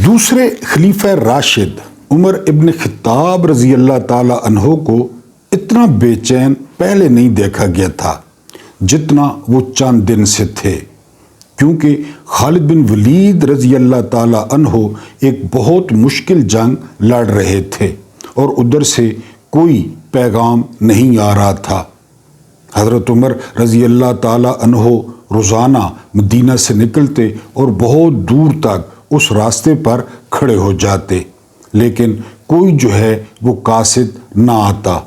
دوسرے خلیفہ راشد عمر ابن خطاب رضی اللہ تعالی عنہ کو اتنا بے چین پہلے نہیں دیکھا گیا تھا جتنا وہ چند دن سے تھے، کیونکہ خالد بن ولید رضی اللہ تعالی عنہ ایک بہت مشکل جنگ لڑ رہے تھے اور ادھر سے کوئی پیغام نہیں آ رہا تھا۔ حضرت عمر رضی اللہ تعالی عنہ روزانہ مدینہ سے نکلتے اور بہت دور تک اس راستے پر کھڑے ہو جاتے، لیکن کوئی جو ہے وہ قاصد نہ آتا۔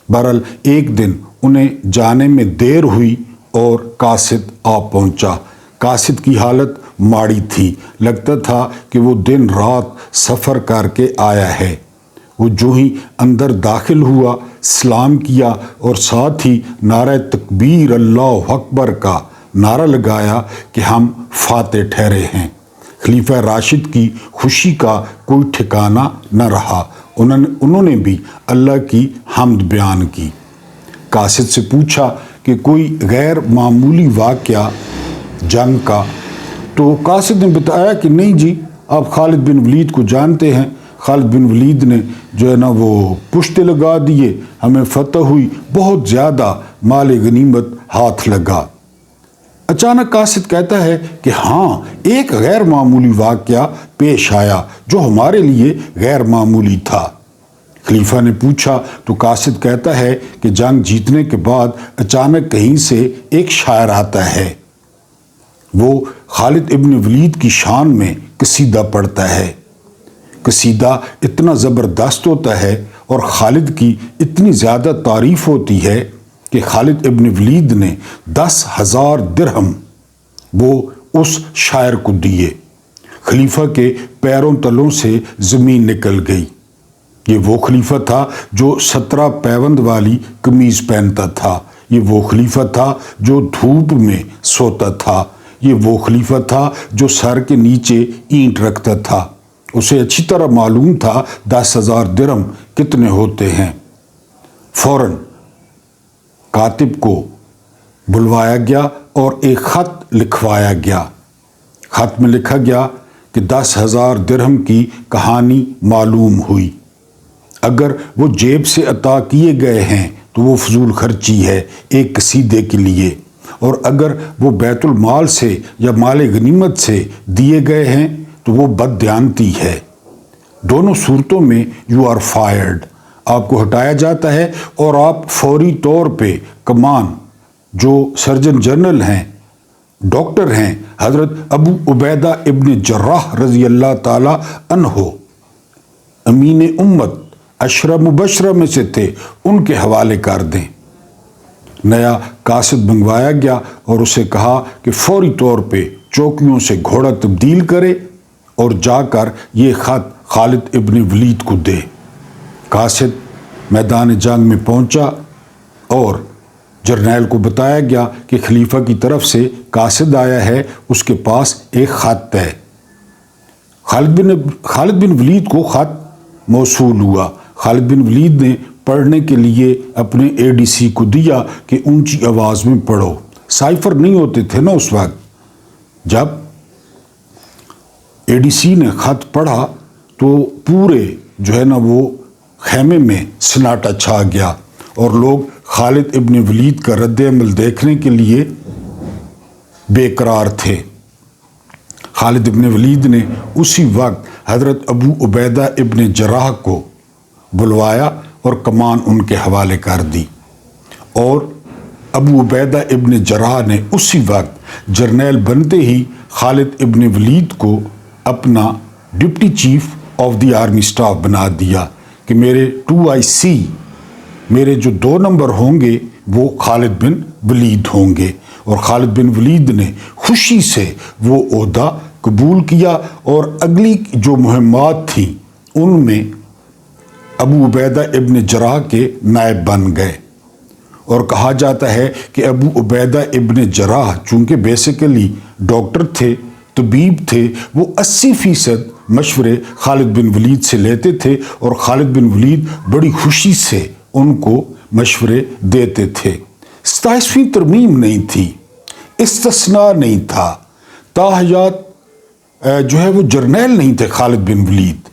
بہرحال ایک دن انہیں جانے میں دیر ہوئی اور قاصد آ پہنچا۔ قاصد کی حالت ماڑی تھی، لگتا تھا کہ وہ دن رات سفر کر کے آیا ہے۔ وہ جو ہی اندر داخل ہوا، سلام کیا اور ساتھ ہی نعرہ تکبیر اللہ اکبر کا نعرہ لگایا کہ ہم فاتح ٹھہرے ہیں۔ خلیفہ راشد کی خوشی کا کوئی ٹھکانہ نہ رہا۔ انہوں نے بھی اللہ کی حمد بیان کی۔ قاصد سے پوچھا کہ کوئی غیر معمولی واقعہ جنگ کا، تو قاصد نے بتایا کہ نہیں جی، آپ خالد بن ولید کو جانتے ہیں۔ خالد بن ولید نے جو ہے نا وہ پشتے لگا دیے، ہمیں فتح ہوئی، بہت زیادہ مال غنیمت ہاتھ لگا۔ اچانک قاصد کہتا ہے کہ ہاں، ایک غیر معمولی واقعہ پیش آیا جو ہمارے لیے غیر معمولی تھا۔ خلیفہ نے پوچھا تو قاصد کہتا ہے کہ جنگ جیتنے کے بعد اچانک کہیں سے ایک شاعر آتا ہے۔ وہ خالد ابن ولید کی شان میں قصیدہ پڑھتا ہے۔ قصیدہ اتنا زبردست ہوتا ہے اور خالد کی اتنی زیادہ تعریف ہوتی ہے کہ خالد ابن ولید نے 10,000 درہم وہ اس شاعر کو دیے۔ خلیفہ کے پیروں تلوں سے زمین نکل گئی۔ یہ وہ خلیفہ تھا جو 17 پیوند والی قمیض پہنتا تھا۔ یہ وہ خلیفہ تھا جو دھوپ میں سوتا تھا۔ یہ وہ خلیفہ تھا جو سر کے نیچے اینٹ رکھتا تھا۔ اسے اچھی طرح معلوم تھا 10,000 درہم کتنے ہوتے ہیں۔ فوراً کاتب کو بلوایا گیا اور ایک خط لکھوایا گیا۔ خط میں لکھا گیا کہ 10,000 درہم کی کہانی معلوم ہوئی۔ اگر وہ جیب سے عطا کیے گئے ہیں تو وہ فضول خرچی ہے ایک قصیدے کے لیے، اور اگر وہ بیت المال سے یا مال غنیمت سے دیے گئے ہیں تو وہ بددیانتی ہے۔ دونوں صورتوں میں یو آر فائرڈ، آپ کو ہٹایا جاتا ہے اور آپ فوری طور پہ کمان جو سرجن جنرل ہیں، ڈاکٹر ہیں، حضرت ابو عبیدہ ابن جراح رضی اللہ تعالی عنہ، امین امت، عشرہ مبشرہ میں سے تھے، ان کے حوالے کر دیں۔ نیا قاصد منگوایا گیا اور اسے کہا کہ فوری طور پہ چوکیوں سے گھوڑا تبدیل کرے اور جا کر یہ خط خالد ابن ولید کو دے۔ قاصد میدان جنگ میں پہنچا اور جرنیل کو بتایا گیا کہ خلیفہ کی طرف سے قاصد آیا ہے، اس کے پاس ایک خط ہے۔ خالد بن ولید کو خط موصول ہوا۔ خالد بن ولید نے پڑھنے کے لیے اپنے اے ڈی سی کو دیا کہ اونچی آواز میں پڑھو۔ سائفر نہیں ہوتے تھے نا اس وقت۔ جب اے ڈی سی نے خط پڑھا تو پورے جو ہے نا وہ خیمے میں سناٹا چھا گیا اور لوگ خالد ابن ولید کا رد عمل دیکھنے کے لیے بے قرار تھے۔ خالد ابن ولید نے اسی وقت حضرت ابو عبیدہ ابن جراح کو بلوایا اور کمان ان کے حوالے کر دی، اور ابو عبیدہ ابن جراح نے اسی وقت جرنیل بنتے ہی خالد ابن ولید کو اپنا deputy chief of the army staff بنا دیا کہ میرے 2IC، میرے جو 2 نمبر ہوں گے وہ خالد بن ولید ہوں گے۔ اور خالد بن ولید نے خوشی سے وہ عہدہ قبول کیا اور اگلی جو مہمات تھیں ان میں ابو عبیدہ ابن جراح کے نائب بن گئے۔ اور کہا جاتا ہے کہ ابو عبیدہ ابن جراح چونکہ بیسیکلی ڈاکٹر تھے، طبیب تھے، وہ 80% مشورے خالد بن ولید سے لیتے تھے اور خالد بن ولید بڑی خوشی سے ان کو مشورے دیتے تھے۔ 27ویں ترمیم نہیں تھی، استثناء نہیں تھا، تا حیات جو ہے وہ جرنیل نہیں تھے خالد بن ولید.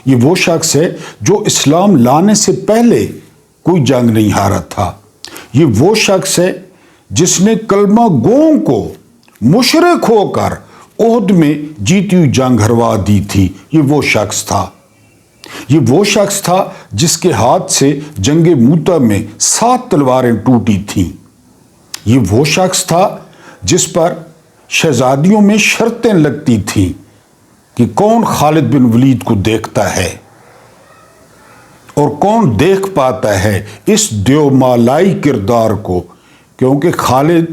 یہ وہ شخص ہے جو اسلام لانے سے پہلے کوئی جنگ نہیں ہارا تھا. یہ وہ شخص ہے جس نے کلمہ گوؤں کو مشرک ہو کر احد میں جیتی ہوئی جنگ ہروا دی تھی. یہ وہ شخص تھا. یہ وہ شخص تھا جس کے ہاتھ سے جنگ موتا میں 7 تلواریں ٹوٹی تھیں. یہ وہ شخص تھا جس پر شہزادیوں میں شرطیں لگتی تھیں کہ کون خالد بن ولید کو دیکھتا ہے اور کون دیکھ پاتا ہے اس دیومالائی کردار کو، کیونکہ خالد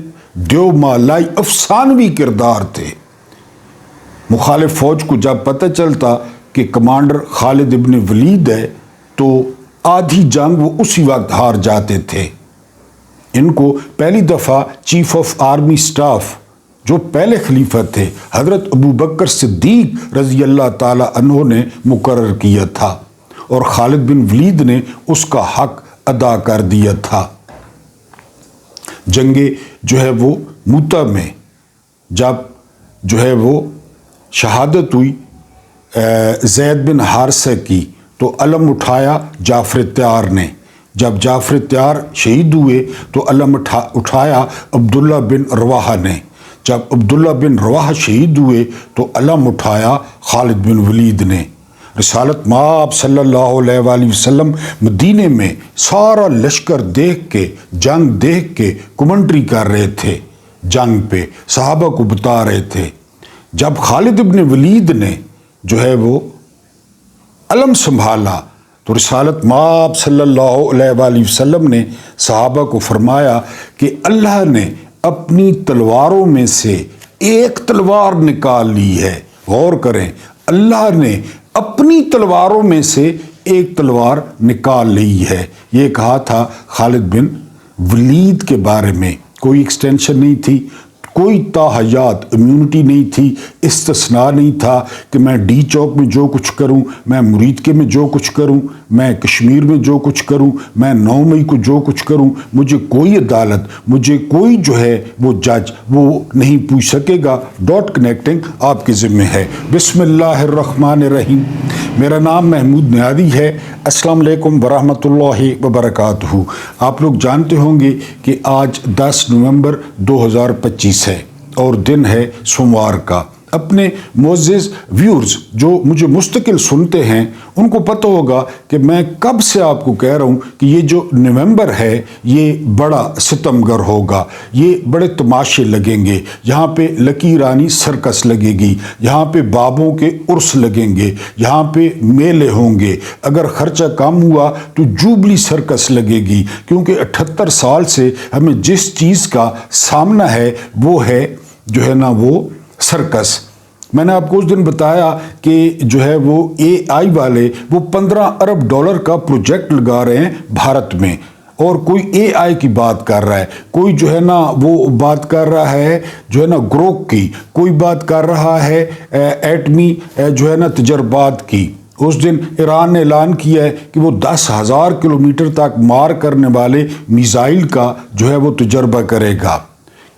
دیومالائی افسانوی کردار تھے. مخالف فوج کو جب پتہ چلتا کہ کمانڈر خالد ابن ولید ہے تو آدھی جنگ وہ اسی وقت ہار جاتے تھے. ان کو پہلی دفعہ چیف آف آرمی سٹاف جو پہلے خلیفہ تھے حضرت ابو بکر صدیق رضی اللہ تعالی عنہ نے مقرر کیا تھا اور خالد بن ولید نے اس کا حق ادا کر دیا تھا. جنگ جو ہے وہ موتا میں جب جو ہے وہ شہادت ہوئی زید بن حارثہ کی تو علم اٹھایا جعفر تیار نے. جب جعفر تیار شہید ہوئے تو علم اٹھایا عبداللہ بن رواحہ نے. جب عبداللہ بن رواحہ شہید ہوئے تو علم اٹھایا خالد بن ولید نے. رسالت مآب صلی اللہ علیہ وآلہ وسلم مدینے میں سارا لشکر دیکھ کے جنگ دیکھ کے کمنٹری کر رہے تھے، جنگ پہ صحابہ کو بتا رہے تھے. جب خالد ابن ولید نے جو ہے وہ علم سنبھالا تو رسالت مآب صلی اللہ علیہ وآلہ وسلم نے صحابہ کو فرمایا کہ اللہ نے اپنی تلواروں میں سے ایک تلوار نکال لی ہے. غور کریں، اللہ نے اپنی تلواروں میں سے ایک تلوار نکال لی ہے. یہ کہا تھا خالد بن ولید کے بارے میں. کوئی ایکسٹینشن نہیں تھی، کوئی تاحیات امیونٹی نہیں تھی، استثناء نہیں تھا کہ میں ڈی چوک میں جو کچھ کروں، میں مرید کے میں جو کچھ کروں، میں کشمیر میں جو کچھ کروں، میں 9 مئی کو جو کچھ کروں، مجھے کوئی عدالت، مجھے کوئی جو ہے وہ جج وہ نہیں پوچھ سکے گا. ڈاٹ کنیکٹنگ آپ کے ذمہ ہے. بسم اللہ الرحمن الرحیم. میرا نام محمود نیادی ہے. السلام علیکم ورحمۃ اللہ وبرکاتہ. آپ لوگ جانتے ہوں گے کہ آج 10 نومبر 2025 ہے اور دن ہے سوموار کا. اپنے معزز ویورز جو مجھے مستقل سنتے ہیں ان کو پتہ ہوگا کہ میں کب سے آپ کو کہہ رہا ہوں کہ یہ جو نومبر ہے یہ بڑا ستمگر ہوگا، یہ بڑے تماشے لگیں گے. یہاں پہ لکی رانی سرکس لگے گی، یہاں پہ بابوں کے عرس لگیں گے، یہاں پہ میلے ہوں گے. اگر خرچہ کم ہوا تو جوبلی سرکس لگے گی، کیونکہ 78 سال سے ہمیں جس چیز کا سامنا ہے وہ ہے جو ہے نا وہ سرکس. میں نے آپ کو اس دن بتایا کہ جو ہے وہ AI والے وہ $15 ارب کا پروجیکٹ لگا رہے ہیں بھارت میں، اور کوئی AI کی بات کر رہا ہے، کوئی جو ہے نا وہ بات کر رہا ہے جو ہے نا گروک کی، کوئی بات کر رہا ہے ایٹمی جو ہے نا تجربات کی. اس دن ایران نے اعلان کیا ہے کہ وہ 10,000 کلومیٹر تک مار کرنے والے میزائل کا جو ہے وہ تجربہ کرے گا.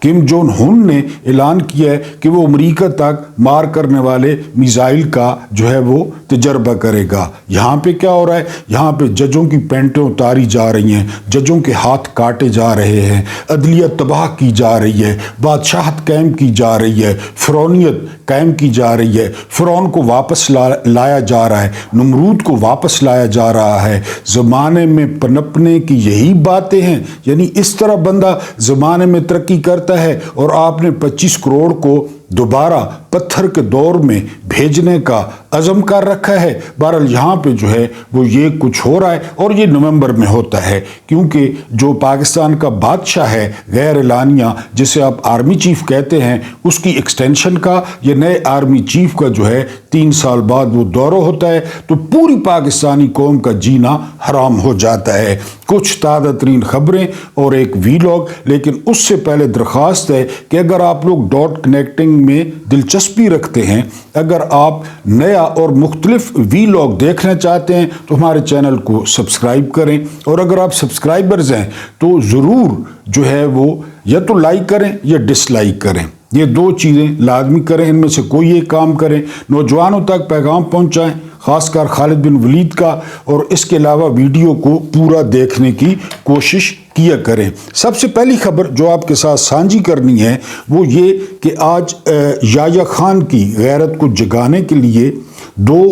کم جون ہن نے اعلان کیا ہے کہ وہ امریکہ تک مار کرنے والے میزائل کا جو ہے وہ تجربہ کرے گا. یہاں پہ کیا ہو رہا ہے؟ یہاں پہ ججوں کی پینٹیں اتاری جا رہی ہیں، ججوں کے ہاتھ کاٹے جا رہے ہیں، عدلیہ تباہ کی جا رہی ہے، بادشاہت قائم کی جا رہی ہے، فرعونیت قائم کی جا رہی ہے، فرعون کو واپس لایا جا رہا ہے، نمرود کو واپس لایا جا رہا ہے. زمانے میں پنپنے کی یہی باتیں ہیں. یعنی اس طرح بندہ زمانے میں ترقی کرتا ہے اور آپ نے 25 کروڑ کو دوبارہ پتھر کے دور میں بھیجنے کا عزم کر رکھا ہے. بہرحال یہاں پہ جو ہے وہ یہ کچھ ہو رہا ہے اور یہ نومبر میں ہوتا ہے، کیونکہ جو پاکستان کا بادشاہ ہے غیر اعلانیہ جسے آپ آرمی چیف کہتے ہیں، اس کی ایکسٹینشن کا یہ نئے آرمی چیف کا جو ہے 3 سال بعد وہ دورہ ہوتا ہے تو پوری پاکستانی قوم کا جینا حرام ہو جاتا ہے. کچھ تازہ ترین خبریں اور ایک ویلاگ، لیکن اس سے پہلے درخواست ہے کہ اگر آپ لوگ ڈاٹ کنیکٹنگ میں دلچسپی رکھتے ہیں، اگر آپ نیا اور مختلف ویلاگ دیکھنا چاہتے ہیں تو ہمارے چینل کو سبسکرائب کریں، اور اگر آپ سبسکرائبرز ہیں تو ضرور جو ہے وہ یا تو لائک کریں یا ڈس لائک کریں. یہ دو چیزیں لازمی کریں، ان میں سے کوئی ایک کام کریں، نوجوانوں تک پیغام پہنچائیں، خاص کر خالد بن ولید کا، اور اس کے علاوہ ویڈیو کو پورا دیکھنے کی کوشش کیا کریں۔ سب سے پہلی خبر جو آپ کے ساتھ سانجھی کرنی ہے وہ یہ کہ آج یحییٰ خان کی غیرت کو جگانے کے لیے دو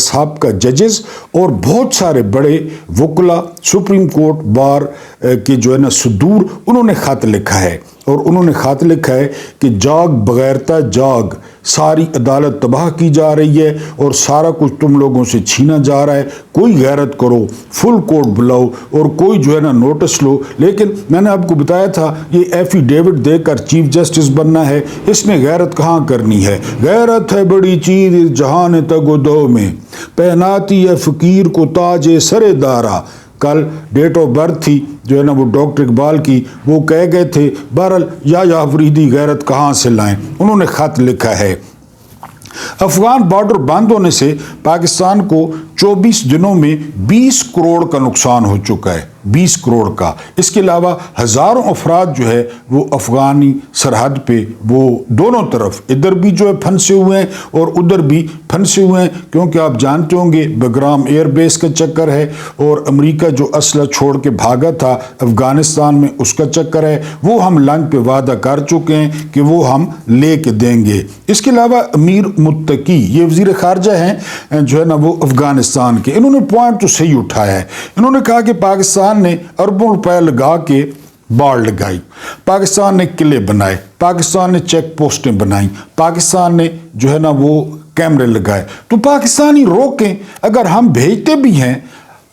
سابقہ ججز اور بہت سارے بڑے وکلا، سپریم کورٹ بار کے جو ہے نا صدور، انہوں نے خط لکھا ہے، اور انہوں نے خط لکھا ہے کہ جاگ بغیرتا جاگ، ساری عدالت تباہ کی جا رہی ہے اور سارا کچھ تم لوگوں سے چھینا جا رہا ہے، کوئی غیرت کرو، فل کورٹ بلاؤ اور کوئی جو ہے نا نوٹس لو۔ لیکن میں نے آپ کو بتایا تھا یہ ایفیڈیوٹ دے کر چیف جسٹس بننا ہے، اس نے غیرت کہاں کرنی ہے؟ غیرت ہے بڑی چیز اس جہان تگ و دو میں، پہناتی ہے فقیر کو تاج سر دارا۔ کل ڈیٹ آف برتھ تھی جو ہے نا وہ ڈاکٹر اقبال کی، وہ کہہ گئے تھے بہرحال یحییٰ افریدی غیرت کہاں سے لائیں؟ انہوں نے خط لکھا ہے۔ افغان بارڈر بند ہونے سے پاکستان کو 24 دنوں میں 20 کروڑ کا نقصان ہو چکا ہے، 20 کروڑ کا۔ اس کے علاوہ ہزاروں افراد جو ہے وہ افغانی سرحد پہ وہ دونوں طرف ادھر بھی جو ہے پھنسے ہوئے ہیں اور ادھر بھی پھنسے ہوئے ہیں، کیونکہ آپ جانتے ہوں گے بگرام ایئر بیس کا چکر ہے، اور امریکہ جو اسلحہ چھوڑ کے بھاگا تھا افغانستان میں اس کا چکر ہے۔ وہ ہم لنچ پہ وعدہ کر چکے ہیں کہ وہ ہم لے کے دیں گے۔ اس کے علاوہ امیر متقی، یہ وزیر خارجہ ہیں جو ہے نا وہ افغانستان کے، انہوں نے پوائنٹ تو صحیح اٹھایا ہے۔ انہوں نے کہا کہ پاکستان نے اربوں روپے لگا کے باڑ لگائی، پاکستان نے قلعے بنائے، پاکستان نے چیک پوسٹیں بنائیں، پاکستان نے جو ہے نا وہ کیمرے لگائے، تو پاکستانی روکیں۔ اگر ہم بھیجتے بھی ہیں،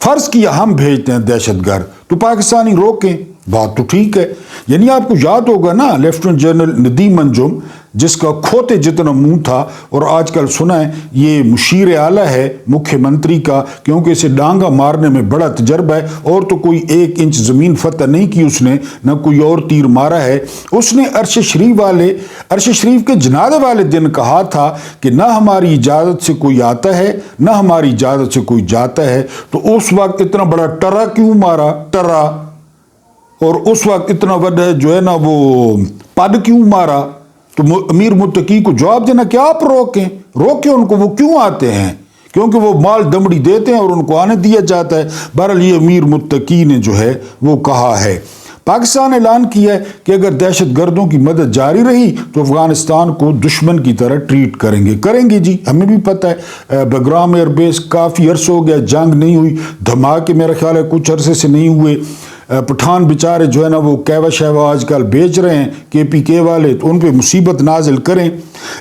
فرض کیا ہم بھیجتے ہیں دہشت گرد، تو پاکستانی روکیں، بات تو ٹھیک ہے۔ یعنی آپ کو یاد ہوگا نا لیفٹیننٹ جنرل ندیم انجم، جس کا کھوتے جتنا منہ تھا، اور آج کل سنا ہے یہ مشیر اعلیٰ ہے مکھیہ منتری کا، کیونکہ اسے ڈانگا مارنے میں بڑا تجربہ ہے، اور تو کوئی 1 انچ زمین فتح نہیں کی اس نے، نہ کوئی اور تیر مارا ہے۔ اس نے عرش شریف کے جنازے والے دن کہا تھا کہ نہ ہماری اجازت سے کوئی آتا ہے نہ ہماری اجازت سے کوئی جاتا ہے، تو اس وقت اتنا بڑا ٹرا کیوں مارا؟ ٹرا، اور اس وقت اتنا بڑا جو ہے نا وہ پد کیوں مارا؟ تو امیر متقی کو جواب دینا کہ آپ روکیں ان کو، وہ کیوں آتے ہیں؟ کیونکہ وہ مال دمڑی دیتے ہیں اور ان کو آنے دیا جاتا ہے۔ بہرحال یہ امیر متقی نے جو ہے وہ کہا ہے۔ پاکستان نے اعلان کیا ہے کہ اگر دہشت گردوں کی مدد جاری رہی تو افغانستان کو دشمن کی طرح ٹریٹ کریں گے جی، ہمیں بھی پتہ ہے۔ بگرام ایئر بیس کافی عرصہ ہو گیا، جنگ نہیں ہوئی، دھماکے میرا خیال ہے کچھ عرصے سے نہیں ہوئے۔ پٹھان بیچارے جو ہے نا وہ کہوہ شہوہ آج کل بیچ رہے ہیں KPK والے، تو ان پہ مصیبت نازل کریں۔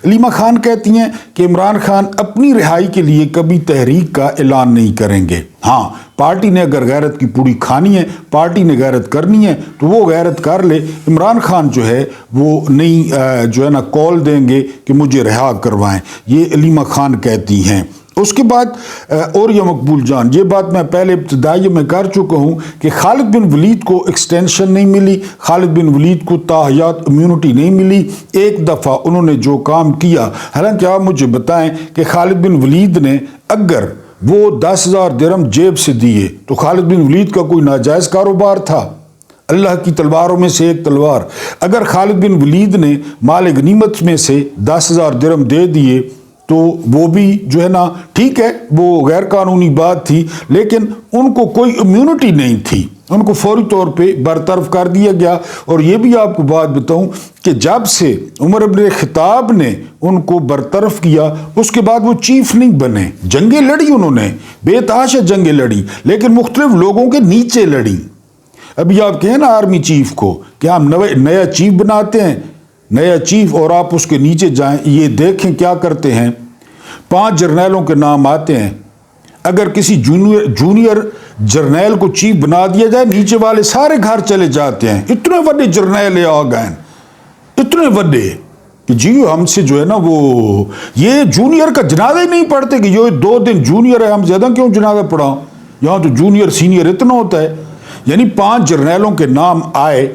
علیمہ خان کہتی ہیں کہ عمران خان اپنی رہائی کے لیے کبھی تحریک کا اعلان نہیں کریں گے۔ ہاں، پارٹی نے اگر غیرت کی پوری کھانی ہے، پارٹی نے غیرت کرنی ہے تو وہ غیرت کر لے۔ عمران خان جو ہے وہ نہیں جو ہے نا کال دیں گے کہ مجھے رہا کروائیں، یہ علیمہ خان کہتی ہیں۔ اس کے بعد اور یہ مقبول جان، یہ بات میں پہلے ابتدائی میں کر چکا ہوں کہ خالد بن ولید کو ایکسٹینشن نہیں ملی، خالد بن ولید کو تاحیات امیونٹی نہیں ملی۔ ایک دفعہ انہوں نے جو کام کیا، حالانکہ آپ مجھے بتائیں کہ خالد بن ولید نے اگر وہ 10,000 درہم جیب سے دیے تو خالد بن ولید کا کوئی ناجائز کاروبار تھا؟ اللہ کی تلواروں میں سے ایک تلوار، اگر خالد بن ولید نے مال غنیمت میں سے 10,000 درہم دے دیے تو وہ بھی جو ہے نا ٹھیک ہے، وہ غیر قانونی بات تھی، لیکن ان کو کوئی امیونٹی نہیں تھی، ان کو فوری طور پہ برطرف کر دیا گیا۔ اور یہ بھی آپ کو بات بتاؤں کہ جب سے عمر ابن خطاب نے ان کو برطرف کیا، اس کے بعد وہ چیف نہیں بنے۔ جنگیں لڑی انہوں نے، بے تحاشا جنگیں لڑی، لیکن مختلف لوگوں کے نیچے لڑی۔ ابھی آپ کہیں نا آرمی چیف کو کہ ہم نیا چیف بناتے ہیں، نیا چیف، اور آپ اس کے نیچے جائیں، یہ دیکھیں کیا کرتے ہیں۔ 5 جرنیلوں کے نام آتے ہیں، اگر کسی جونیئر جرنیل کو چیف بنا دیا جائے، نیچے والے سارے گھر چلے جاتے ہیں۔ اتنے بڑے جرنیل آ گئے، اتنے بڑے کہ جی ہم سے جو ہے نا وہ یہ جونیئر کا جنازہ ہی نہیں پڑھتے کہ یہ 2 دن جونیئر ہے، ہم زیادہ کیوں جنازہ پڑھاؤں؟ یہاں تو جونیئر سینئر اتنا ہوتا ہے۔ یعنی 5 جرنیلوں کے نام آئے۔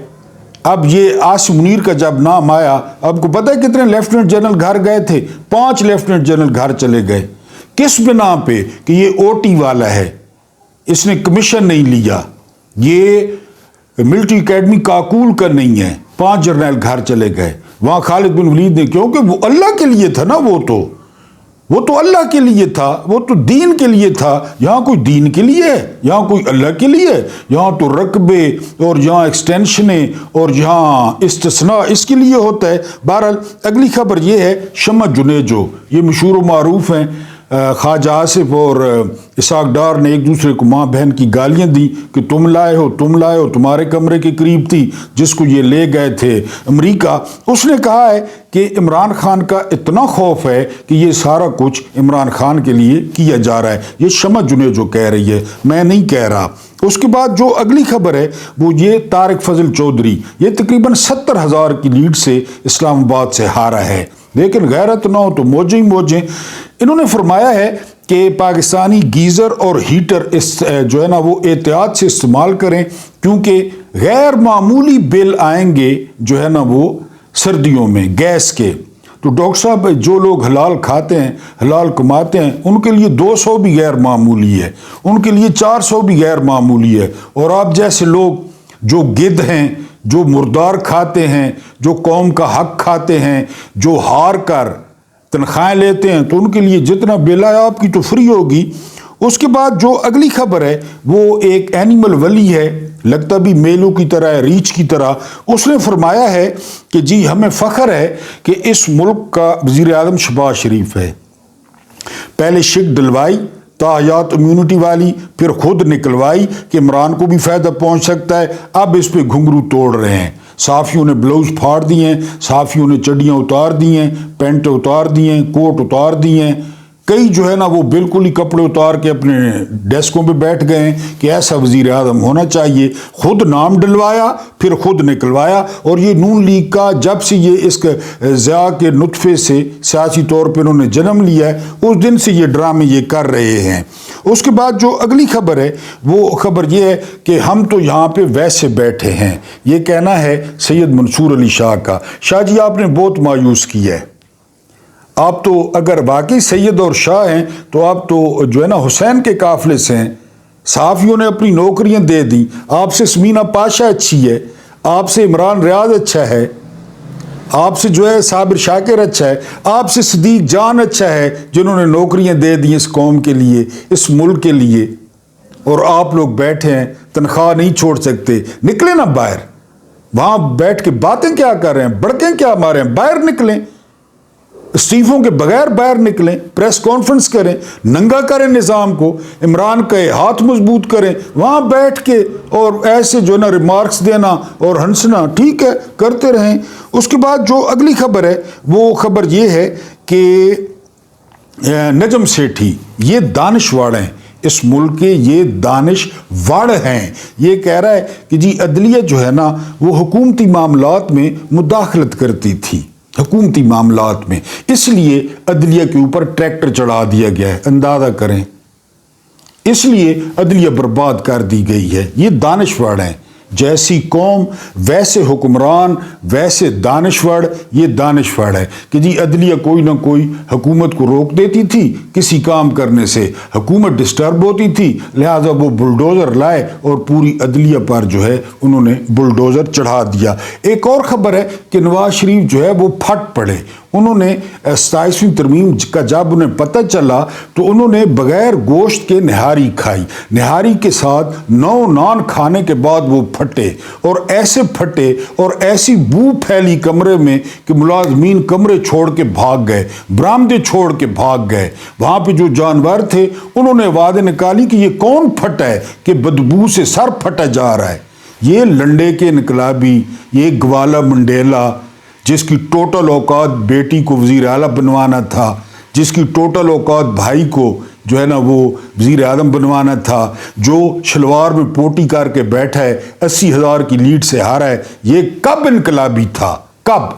اب یہ عاصم منیر کا جب نام آیا، آپ کو پتہ ہے کتنے لیفٹیننٹ جنرل گھر گئے تھے؟ 5 لیفٹیننٹ جنرل گھر چلے گئے۔ کس بنا پہ؟ کہ یہ OT والا ہے، اس نے کمیشن نہیں لیا، یہ ملٹری اکیڈمی کاکول کا نہیں ہے۔ 5 جرنیل گھر چلے گئے۔ وہاں خالد بن ولید نے، کیونکہ وہ اللہ کے لیے تھا نا، وہ تو اللہ کے لیے تھا، وہ تو دین کے لیے تھا. یہاں کوئی دین کے لیے ہے، یہاں کوئی اللہ کے لیے ہے، یہاں تو رقبے اور یہاں ایکسٹینشنیں اور یہاں استثناء اس کے لیے ہوتا ہے. بہرحال اگلی خبر یہ ہے، شمع جنیجو یہ مشہور و معروف ہیں. خواجہ آصف اور اسحاق ڈار نے ایک دوسرے کو ماں بہن کی گالیاں دی کہ تم لائے ہو، تمہارے کمرے کے قریب تھی جس کو یہ لے گئے تھے امریکہ. اس نے کہا ہے کہ عمران خان کا اتنا خوف ہے کہ یہ سارا کچھ عمران خان کے لیے کیا جا رہا ہے. یہ شمع جنیجو کہہ رہی ہے، میں نہیں کہہ رہا. اس کے بعد جو اگلی خبر ہے وہ یہ، طارق فضل چودھری یہ تقریباً 70,000 کی لیڈ سے اسلام آباد سے ہارا ہے. لیکن غیرت نہ ہو تو موجیں ہی موجیں. انہوں نے فرمایا ہے کہ پاکستانی گیزر اور ہیٹر جو ہے نا وہ احتیاط سے استعمال کریں، کیونکہ غیر معمولی بل آئیں گے جو ہے نا وہ سردیوں میں گیس کے. تو ڈاکٹر صاحب جو لوگ حلال کھاتے ہیں، حلال کماتے ہیں، ان کے لیے 200 بھی غیر معمولی ہے، ان کے لیے 400 بھی غیر معمولی ہے. اور آپ جیسے لوگ جو گدھ ہیں، جو مردار کھاتے ہیں، جو قوم کا حق کھاتے ہیں، جو ہار کر تنخواہیں لیتے ہیں، تو ان کے لیے جتنا بل ہے آپ کی تو فری ہوگی. اس کے بعد جو اگلی خبر ہے وہ ایک اینیمل ولی ہے، لگتا بھی میلوں کی طرح ہے، ریچھ کی طرح. اس نے فرمایا ہے کہ جی ہمیں فخر ہے کہ اس ملک کا وزیر اعظم شہباز شریف ہے. پہلے شک ڈلوائی تاحیات امیونٹی والی، پھر خود نکلوائی کہ عمران کو بھی فائدہ پہنچ سکتا ہے. اب اس پہ گھنگرو توڑ رہے ہیں. صحافیوں نے بلاؤز پھاڑ دیے ہیں، صحافیوں نے چڈیاں اتار دی ہیں، پینٹ اتار دی ہیں، کوٹ اتار دی ہیں. کئی جو ہے نا وہ بالکل ہی کپڑے اتار کے اپنے ڈیسکوں پہ بیٹھ گئے ہیں کہ ایسا وزیر اعظم ہونا چاہیے. خود نام ڈلوایا پھر خود نکلوایا. اور یہ نون لیگ کا جب سے یہ اس ضیاء کے نطفے سے سیاسی طور پہ انہوں نے جنم لیا ہے، اس دن سے یہ ڈرامے یہ کر رہے ہیں. اس کے بعد جو اگلی خبر ہے وہ خبر یہ ہے کہ ہم تو یہاں پہ ویسے بیٹھے ہیں، یہ کہنا ہے سید منصور علی شاہ کا. شاہ جی آپ نے بہت مایوس کیا ہے. آپ تو اگر واقعی سید اور شاہ ہیں تو آپ تو جو ہے نا حسین کے قافلے سے ہیں. صحافیوں نے اپنی نوکریاں دے دیں. آپ سے سمینہ پاشا اچھی ہے، آپ سے عمران ریاض اچھا ہے، آپ سے جو ہے صابر شاکر اچھا ہے، آپ سے صدیق جان اچھا ہے، جنہوں نے نوکریاں دے دی اس قوم کے لیے، اس ملک کے لیے. اور آپ لوگ بیٹھے ہیں، تنخواہ نہیں چھوڑ سکتے. نکلیں نا باہر. وہاں بیٹھ کے باتیں کیا کر رہے ہیں، بڑکیں کیا مارے ہیں؟ باہر نکلیں، استعفوں کے بغیر باہر نکلیں، پریس کانفرنس کریں، ننگا کریں نظام کو، عمران کا ہاتھ مضبوط کریں. وہاں بیٹھ کے اور ایسے جو ہے نا ریمارکس دینا اور ہنسنا، ٹھیک ہے کرتے رہیں. اس کے بعد جو اگلی خبر ہے وہ خبر یہ ہے کہ نجم سیٹھی یہ دانشور ہیں اس ملک کے، یہ دانشور ہیں. یہ کہہ رہا ہے کہ جی عدلیہ جو ہے نا وہ حکومتی معاملات میں مداخلت کرتی تھی، حکومتی معاملات میں، اس لیے عدلیہ کے اوپر ٹریکٹر چڑھا دیا گیا ہے. اندازہ کریں، اس لیے عدلیہ برباد کر دی گئی ہے. یہ دانشور ہیں. جیسی قوم ویسے حکمران ویسے دانشور. یہ دانشور ہے کہ جی عدلیہ کوئی نہ کوئی حکومت کو روک دیتی تھی کسی کام کرنے سے، حکومت ڈسٹرب ہوتی تھی، لہٰذا وہ بلڈوزر لائے اور پوری عدلیہ پر جو ہے انہوں نے بلڈوزر چڑھا دیا. ایک اور خبر ہے کہ نواز شریف جو ہے وہ پھٹ پڑے. انہوں نے 27ویں ترمیم کا جب انہیں پتہ چلا تو انہوں نے بغیر گوشت کے نہاری کھائی. نہاری کے ساتھ 9 نان کھانے کے بعد وہ پھٹے، اور ایسے پھٹے اور ایسی بو پھیلی کمرے میں کہ ملازمین کمرے چھوڑ کے بھاگ گئے، برآمدے چھوڑ کے بھاگ گئے. وہاں پہ جو جانور تھے انہوں نے آوازیں نکالی کہ یہ کون پھٹا ہے کہ بدبو سے سر پھٹا جا رہا ہے. یہ لنڈے کے انقلابی، یہ گوالا منڈیلا جس کی ٹوٹل اوقات بیٹی کو وزیر اعلیٰ بنوانا تھا، جس کی ٹوٹل اوقات بھائی کو جو ہے نا وہ وزیر اعظم بنوانا تھا، جو شلوار میں پوٹی کر کے بیٹھا ہے، 80,000 کی لیڈ سے ہارا ہے. یہ کب انقلابی تھا؟ کب؟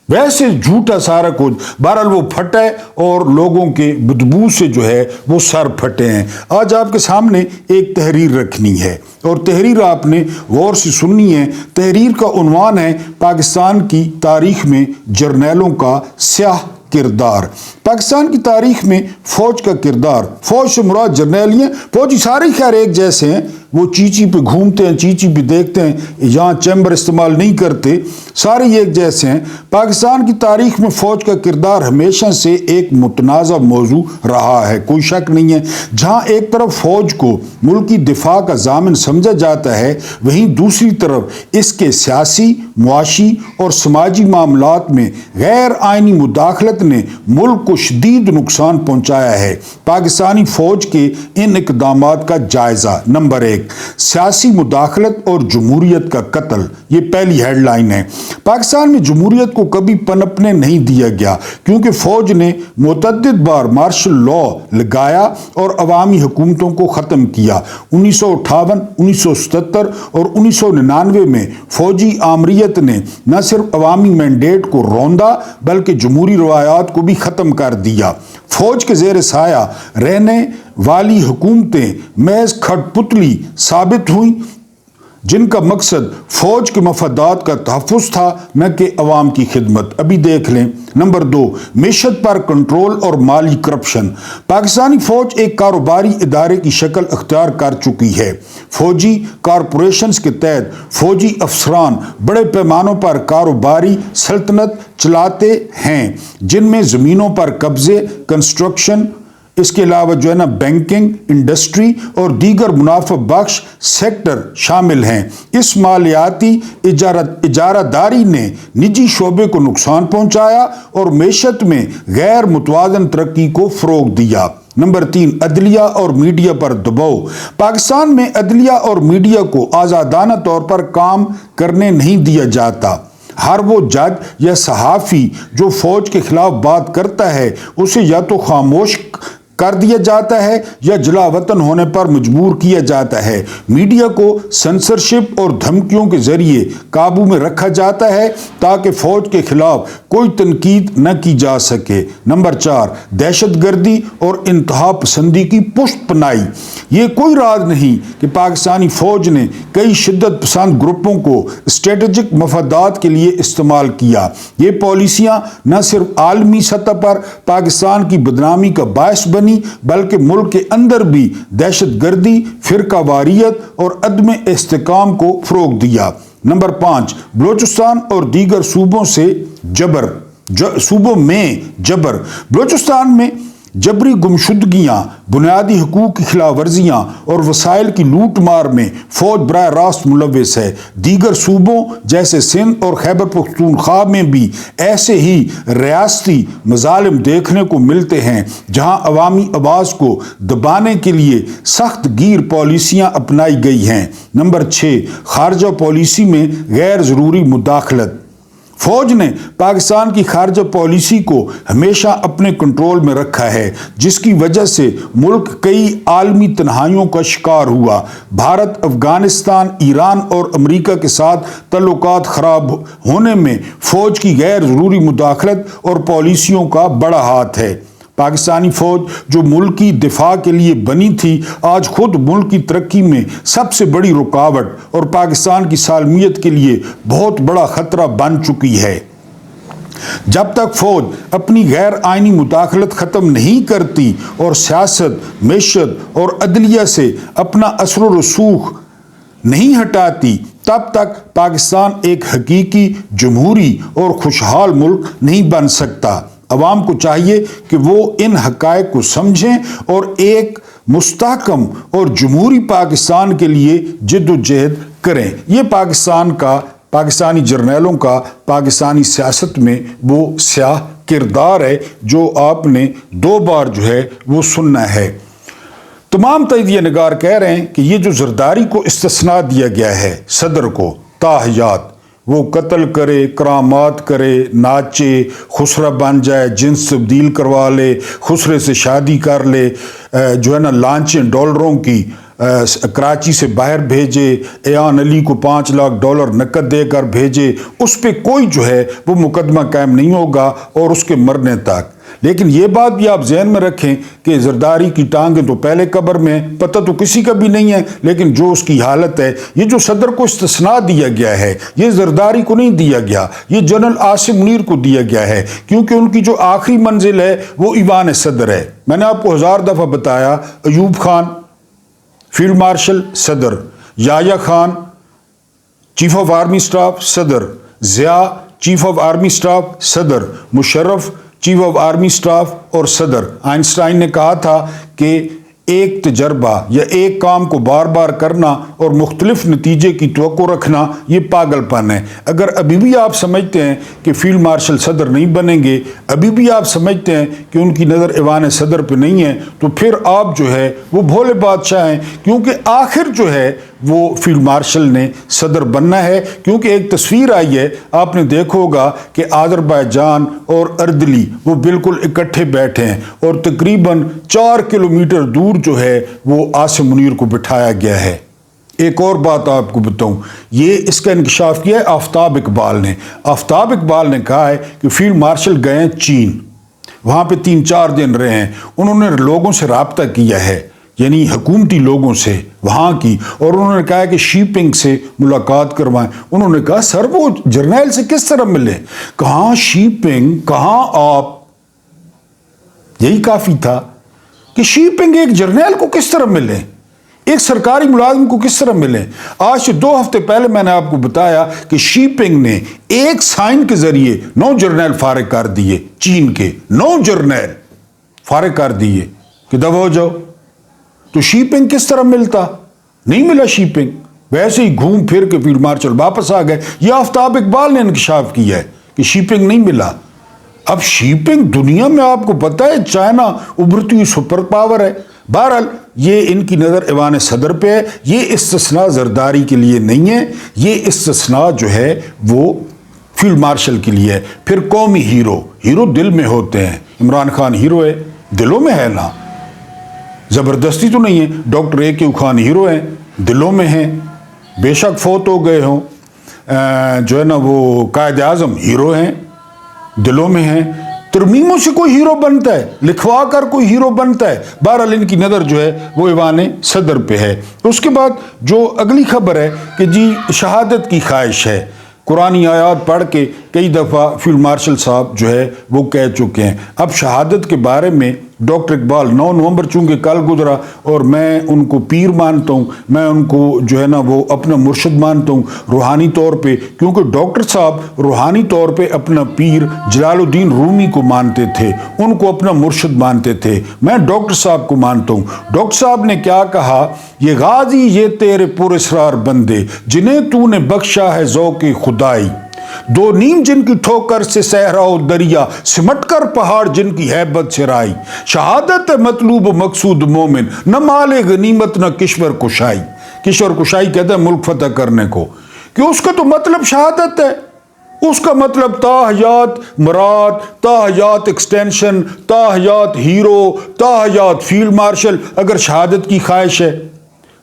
ویسے جھوٹا سارا کچھ. بہرحال وہ پھٹا ہے اور لوگوں کے بدبو سے جو ہے وہ سر پھٹے ہیں. آج آپ کے سامنے ایک تحریر رکھنی ہے اور تحریر آپ نے غور سے سننی ہے. تحریر کا عنوان ہے پاکستان کی تاریخ میں جرنیلوں کا سیاہ کردار. پاکستان کی تاریخ میں فوج کا کردار. فوج سے مراد جرنیل ہیں، فوجی سارے خیر ایک جیسے ہیں، وہ چیچی پہ گھومتے ہیں، چیچی پہ دیکھتے ہیں، یہاں چیمبر استعمال نہیں کرتے، سارے ایک جیسے ہیں۔ پاکستان کی تاریخ میں فوج کا کردار ہمیشہ سے ایک متنازع موضوع رہا ہے، کوئی شک نہیں ہے۔ جہاں ایک طرف فوج کو ملکی دفاع کا ضامن سمجھا جاتا ہے، وہیں دوسری طرف اس کے سیاسی، معاشی اور سماجی معاملات میں غیر آئینی مداخلت نے ملک کو شدید نقصان پہنچایا ہے۔ پاکستانی فوج کے ان اقدامات کا جائزہ۔ نمبر 1، سیاسی مداخلت اور جمہوریت کا قتل۔ یہ پہلی ہیڈ لائن ہے۔ پاکستان میں جمہوریت کو کبھی پنپنے نہیں دیا گیا، کیونکہ فوج نے متعدد بار مارشل لا لگایا اور عوامی حکومتوں کو ختم کیا۔ 1958، 1977 اور 1999 میں فوجی آمریت نے نہ صرف عوامی مینڈیٹ کو روندا بلکہ جمہوری روایات کو بھی ختم کر دیا۔ فوج کے زیر سایہ رہنے والی حکومتیں محض کھٹ پتلی ثابت ہوئیں، جن کا مقصد فوج کے مفادات کا تحفظ تھا، نہ کہ عوام کی خدمت۔ ابھی دیکھ لیں۔ نمبر 2، معیشت پر کنٹرول اور مالی کرپشن۔ پاکستانی فوج ایک کاروباری ادارے کی شکل اختیار کر چکی ہے۔ فوجی کارپوریشنز کے تحت فوجی افسران بڑے پیمانوں پر کاروباری سلطنت چلاتے ہیں، جن میں زمینوں پر قبضے، کنسٹرکشن، اس کے علاوہ بینکنگ، انڈسٹری اور دیگر منافع بخش سیکٹر شامل ہیں۔ اس مالیاتی اجارہ داری نے نجی شعبے کو نقصان پہنچایا اور معیشت میں غیر متوازن ترقی کو فروغ دیا۔ نمبر 3، عدلیہ اور میڈیا پر دباؤ۔ پاکستان میں عدلیہ اور میڈیا کو آزادانہ طور پر کام کرنے نہیں دیا جاتا۔ ہر وہ جج یا صحافی جو فوج کے خلاف بات کرتا ہے، اسے یا تو خاموش کر دیا جاتا ہے یا جلا وطن ہونے پر مجبور کیا جاتا ہے۔ میڈیا کو سنسرشپ اور دھمکیوں کے ذریعے قابو میں رکھا جاتا ہے تاکہ فوج کے خلاف کوئی تنقید نہ کی جا سکے۔ نمبر 4، دہشت گردی اور انتہا پسندی کی پشت پناہی۔ یہ کوئی راز نہیں کہ پاکستانی فوج نے کئی شدت پسند گروپوں کو اسٹریٹجک مفادات کے لیے استعمال کیا۔ یہ پالیسیاں نہ صرف عالمی سطح پر پاکستان کی بدنامی کا باعث بنی بلکہ ملک کے اندر بھی دہشت گردی، فرقہ واریت اور عدم استحکام کو فروغ دیا۔ نمبر 5، بلوچستان اور دیگر صوبوں میں جبر۔ بلوچستان میں جبری گمشدگیاں، بنیادی حقوق کی خلاف ورزیاں اور وسائل کی لوٹ مار میں فوج براہ راست ملوث ہے۔ دیگر صوبوں جیسے سندھ اور خیبر پختونخوا میں بھی ایسے ہی ریاستی مظالم دیکھنے کو ملتے ہیں، جہاں عوامی آواز کو دبانے کے لیے سخت گیر پالیسیاں اپنائی گئی ہیں۔ نمبر 6، خارجہ پالیسی میں غیر ضروری مداخلت۔ فوج نے پاکستان کی خارجہ پالیسی کو ہمیشہ اپنے کنٹرول میں رکھا ہے، جس کی وجہ سے ملک کئی عالمی تنہائیوں کا شکار ہوا۔ بھارت، افغانستان، ایران اور امریکہ کے ساتھ تعلقات خراب ہونے میں فوج کی غیر ضروری مداخلت اور پالیسیوں کا بڑا ہاتھ ہے۔ پاکستانی فوج جو ملک کی دفاع کے لیے بنی تھی، آج خود ملک کی ترقی میں سب سے بڑی رکاوٹ اور پاکستان کی سالمیت کے لیے بہت بڑا خطرہ بن چکی ہے۔ جب تک فوج اپنی غیر آئینی مداخلت ختم نہیں کرتی اور سیاست، معیشت اور عدلیہ سے اپنا اثر و رسوخ نہیں ہٹاتی، تب تک پاکستان ایک حقیقی جمہوری اور خوشحال ملک نہیں بن سکتا۔ عوام کو چاہیے کہ وہ ان حقائق کو سمجھیں اور ایک مستحکم اور جمہوری پاکستان کے لیے جد و جہد کریں۔ یہ پاکستانی جرنیلوں کا پاکستانی سیاست میں وہ سیاہ کردار ہے جو آپ نے 2 بار وہ سننا ہے۔ تمام تجزیہ نگار کہہ رہے ہیں کہ یہ جو زرداری کو استثناء دیا گیا ہے صدر کو تاحیات، وہ قتل کرے، کرامات کرے، ناچے، خسرہ بن جائے، جنس تبدیل کروا لے، خسرے سے شادی کر لے، لانچیں ڈالروں کی کراچی سے باہر بھیجے، ایان علی کو $5 لاکھ نقد دے کر بھیجے، اس پہ کوئی وہ مقدمہ قائم نہیں ہوگا اور اس کے مرنے تک۔ لیکن یہ بات بھی آپ ذہن میں رکھیں کہ زرداری کی ٹانگیں تو پہلے قبر میں، پتہ تو کسی کا بھی نہیں ہے، لیکن جو اس کی حالت ہے، یہ جو صدر کو استثناء دیا گیا ہے، یہ زرداری کو نہیں دیا گیا، یہ جنرل عاصم منیر کو دیا گیا ہے، کیونکہ ان کی جو آخری منزل ہے وہ ایوان صدر ہے۔ میں نے آپ کو 1000 دفعہ بتایا، ایوب خان فیلڈ مارشل صدر، Yahya Khan chief of army staff صدر، Zia chief of army staff صدر، Musharraf chief of army staff اور صدر۔ آئنسٹائن نے کہا تھا کہ ایک تجربہ یا ایک کام کو بار بار کرنا اور مختلف نتیجے کی توقع رکھنا یہ پاگل پن ہے۔ اگر ابھی بھی آپ سمجھتے ہیں کہ فیلڈ مارشل صدر نہیں بنیں گے، ابھی بھی آپ سمجھتے ہیں کہ ان کی نظر ایوان صدر پہ نہیں ہے، تو پھر آپ جو ہے وہ بھولے بادشاہ ہیں، کیونکہ آخر جو ہے وہ فیلڈ مارشل نے صدر بننا ہے۔ کیونکہ ایک تصویر آئی ہے، آپ نے دیکھا ہوگا کہ آذربائیجان اور اردلی وہ بالکل اکٹھے بیٹھے ہیں اور تقریباً 4 کلومیٹر دور جو ہے وہ عاصم منیر کو بٹھایا گیا ہے۔ ایک اور بات آپ کو بتاؤں، یہ اس کا انکشاف کیا ہے آفتاب اقبال نے۔ آفتاب اقبال نے کہا ہے کہ فیلڈ مارشل گئے ہیں چین، وہاں پہ 3-4 دن رہے ہیں، انہوں نے لوگوں سے رابطہ کیا ہے، یعنی حکومتی لوگوں سے وہاں کی، اور انہوں نے کہا کہ شیپنگ سے ملاقات کروائیں۔ انہوں نے کہا سر وہ جرنیل سے کس طرح ملے؟ کہاں شیپنگ، کہاں آپ؟ یہی کافی تھا کہ شیپنگ ایک جرنیل کو کس طرح ملے، ایک سرکاری ملازم کو کس طرح ملے۔ آج سے 2 ہفتے پہلے میں نے آپ کو بتایا کہ شیپنگ نے ایک سائن کے ذریعے 9 جرنیل فارغ کر دیے، چین کے 9 جرنیل فارغ کر دیے کہ دفع ہو جاؤ۔ تو شیپنگ کس طرح ملتا؟ نہیں ملا شیپنگ، ویسے ہی گھوم پھر کے فیلڈ مارشل واپس آ گئے۔ یہ آفتاب اقبال نے انکشاف کیا ہے کہ شیپنگ نہیں ملا۔ اب شیپنگ دنیا میں آپ کو پتہ ہے چائنا ابھرتی ہوئی سپر پاور ہے۔ بہرحال یہ ان کی نظر ایوان صدر پہ ہے۔ یہ استثناء زرداری کے لیے نہیں ہے، یہ استثناء جو ہے وہ فیلڈ مارشل کے لیے ہے۔ پھر قومی ہیرو، ہیرو دل میں ہوتے ہیں۔ عمران خان ہیرو ہے، دلوں میں ہے نا، زبردستی تو نہیں ہے۔ ڈاکٹر اے.کے. خان ہیرو ہیں، دلوں میں ہیں، بے شک فوت ہو گئے ہوں۔ جو ہے نا وہ قائد اعظم ہیرو ہیں، دلوں میں ہیں۔ ترمیموں سے کوئی ہیرو بنتا ہے، لکھوا کر کوئی ہیرو بنتا ہے؟ بہرحال ان کی نظر جو ہے وہ ایوان صدر پہ ہے۔ اس کے بعد جو اگلی خبر ہے کہ جی شہادت کی خواہش ہے۔ قرآنی آیات پڑھ کے کئی دفعہ فیلڈ مارشل صاحب جو ہے وہ کہہ چکے ہیں۔ اب شہادت کے بارے میں ڈاکٹر اقبال 9 نومبر چونکہ کل گزرا، اور میں ان کو پیر مانتا ہوں، میں ان کو جو ہے نا وہ اپنا مرشد مانتا ہوں روحانی طور پہ، کیونکہ ڈاکٹر صاحب روحانی طور پہ اپنا پیر جلال الدین رومی کو مانتے تھے، ان کو اپنا مرشد مانتے تھے۔ میں ڈاکٹر صاحب کو مانتا ہوں۔ ڈاکٹر صاحب نے کیا کہا؟ یہ غازی یہ تیرے پر اسرار بندے جنہیں تو نے بخشا ہے ذوق خدائی، 2 نیم جن کی ٹھوکر سے صحرا و دریا، سمٹ کر پہاڑ جن کی ہیبت سے رائی، شہادت مطلوب مقصود مومن، نہ مال غنیمت نہ کشور کشائی۔ کشور کشائی کہتے ہیں ملک فتح کرنے کو، کہ اس کا تو مطلب شہادت ہے، اس کا مطلب تا حیات مراد، تا حیات ایکسٹینشن، تا حیات ہیرو، تا حیات فیلڈ مارشل اگر شہادت کی خواہش ہے۔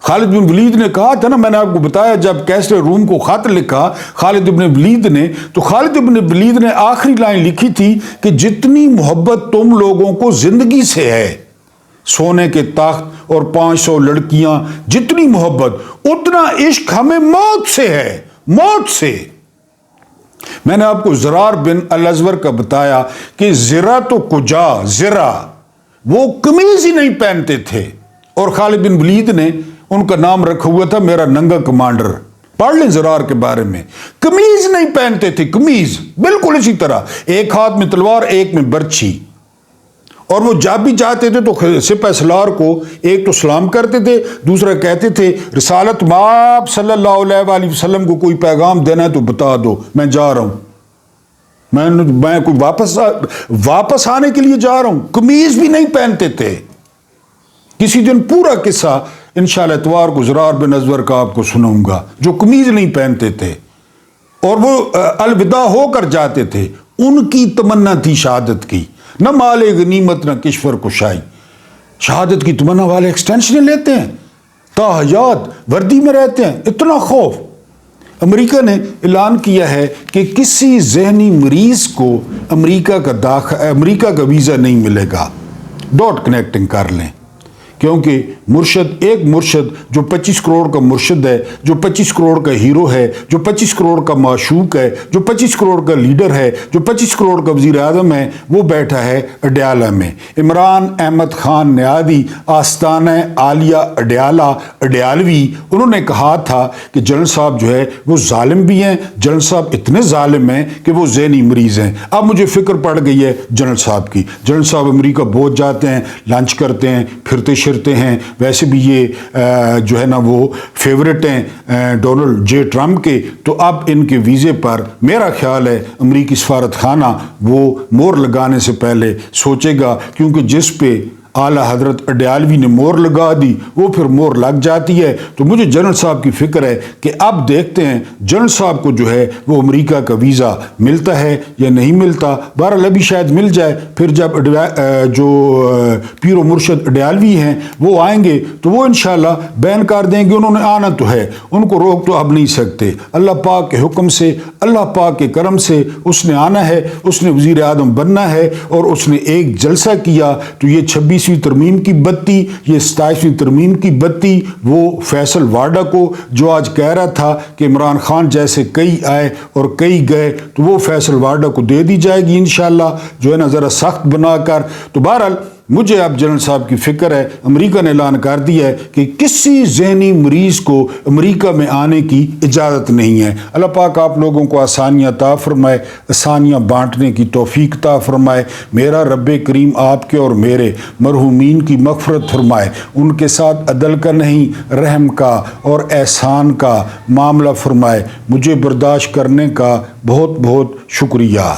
خالد بن ولید نے کہا تھا نا، میں نے آپ کو بتایا جب کیسر روم کو خط لکھا خالد بن ولید نے، تو خالد بن ولید نے آخری لائن لکھی تھی کہ جتنی محبت تم لوگوں کو زندگی سے ہے، سونے کے تخت اور 500 لڑکیاں، جتنی محبت اتنا عشق ہمیں موت سے ہے، موت سے۔ میں نے آپ کو زرار بن الازور کا بتایا کہ زرا تو کجا، زرا وہ قمیض ہی نہیں پہنتے تھے، اور خالد بن ولید نے ان کا نام رکھا ہوا تھا میرا ننگا کمانڈر۔ پڑھ لیں زرار کے بارے میں، قمیض نہیں پہنتے تھے، قمیض بالکل اسی طرح، ایک ہاتھ میں تلوار ایک میں برچھی، اور وہ جب بھی چاہتے تھے تو سپہ سالار کو ایک تو سلام کرتے تھے، دوسرا کہتے تھے رسالت مآب صلی اللہ علیہ وآلہ وسلم کو کوئی پیغام دینا ہے تو بتا دو، میں جا رہا ہوں، میں کوئی واپس آنے کے لیے جا رہا ہوں۔ قمیض بھی نہیں پہنتے تھے۔ کسی دن پورا قصہ انشاءاللہ اتوار کو زرار بن ازور کا آپ کو سناؤں گا، جو قمیض نہیں پہنتے تھے اور وہ الوداع ہو کر جاتے تھے۔ ان کی تمنا تھی شہادت کی، نہ مال غنیمت نہ کشور کشائی۔ شہادت کی تمنا والے ایکسٹینشنیں لیتے ہیں، تا حیات وردی میں رہتے ہیں، اتنا خوف۔ امریکہ نے اعلان کیا ہے کہ کسی ذہنی مریض کو امریکہ کا ویزا نہیں ملے گا۔ ڈاٹ کنیکٹنگ کر لیں کیونکہ مرشد ایک مرشد جو 25 کروڑ کا مرشد ہے، جو 25 کروڑ کا ہیرو ہے، جو 25 کروڑ کا معشوق ہے، جو 25 کروڑ کا لیڈر ہے، جو 25 کروڑ کا وزیر اعظم ہے، وہ بیٹھا ہے اڈیالہ میں۔ عمران احمد خان نیادی آستانہ عالیہ اڈیالہ اڈیالوی، انہوں نے کہا تھا کہ جنرل صاحب جو ہے وہ ظالم بھی ہیں، جنرل صاحب اتنے ظالم ہیں کہ وہ ذہنی مریض ہیں۔ اب مجھے فکر پڑ گئی ہے جنرل صاحب کی۔ جنرل صاحب امریکہ بہت جاتے ہیں، لنچ کرتے ہیں، پھرتے شرتے ہیں، ویسے بھی یہ جو ہے نا وہ فیورٹ ہیں ڈونلڈ جے ٹرمپ کے، تو اب ان کے ویزے پر میرا خیال ہے امریکی سفارت خانہ وہ مور لگانے سے پہلے سوچے گا، کیونکہ جس پہ اعلیٰ حضرت اڈیالوی نے مور لگا دی وہ پھر مور لگ جاتی ہے۔ تو مجھے جنرل صاحب کی فکر ہے کہ اب دیکھتے ہیں جنرل صاحب کو جو ہے وہ امریکہ کا ویزا ملتا ہے یا نہیں ملتا۔ بہرحال ابھی شاید مل جائے، پھر جب جو پیر و مرشد اڈیالوی ہیں وہ آئیں گے تو وہ انشاءاللہ بیان کر دیں گے، انہوں نے آنا تو ہے، ان کو روک تو اب نہیں سکتے۔ اللہ پاک کے حکم سے، اللہ پاک کے کرم سے اس نے آنا ہے، اس نے وزیر اعظم بننا ہے، اور اس نے ایک جلسہ کیا تو یہ 26 ترمیم کی بتی، یہ 27ویں ترمیم کی بتی وہ فیصل واڈا کو جو آج کہہ رہا تھا کہ عمران خان جیسے کئی آئے اور کئی گئے، تو وہ فیصل واڈا کو دے دی جائے گی انشاءاللہ، جو ہے نا ذرا سخت بنا کر۔ تو بہرحال مجھے اب جنرل صاحب کی فکر ہے، امریکہ نے اعلان کر دیا ہے کہ کسی ذہنی مریض کو امریکہ میں آنے کی اجازت نہیں ہے۔ اللہ پاک آپ لوگوں کو آسانیاں عطا فرمائے، آسانیاں بانٹنے کی توفیق عطا فرمائے۔ میرا رب کریم آپ کے اور میرے مرحومین کی مغفرت فرمائے، ان کے ساتھ عدل کا نہیں رحم کا اور احسان کا معاملہ فرمائے۔ مجھے برداشت کرنے کا بہت بہت شکریہ۔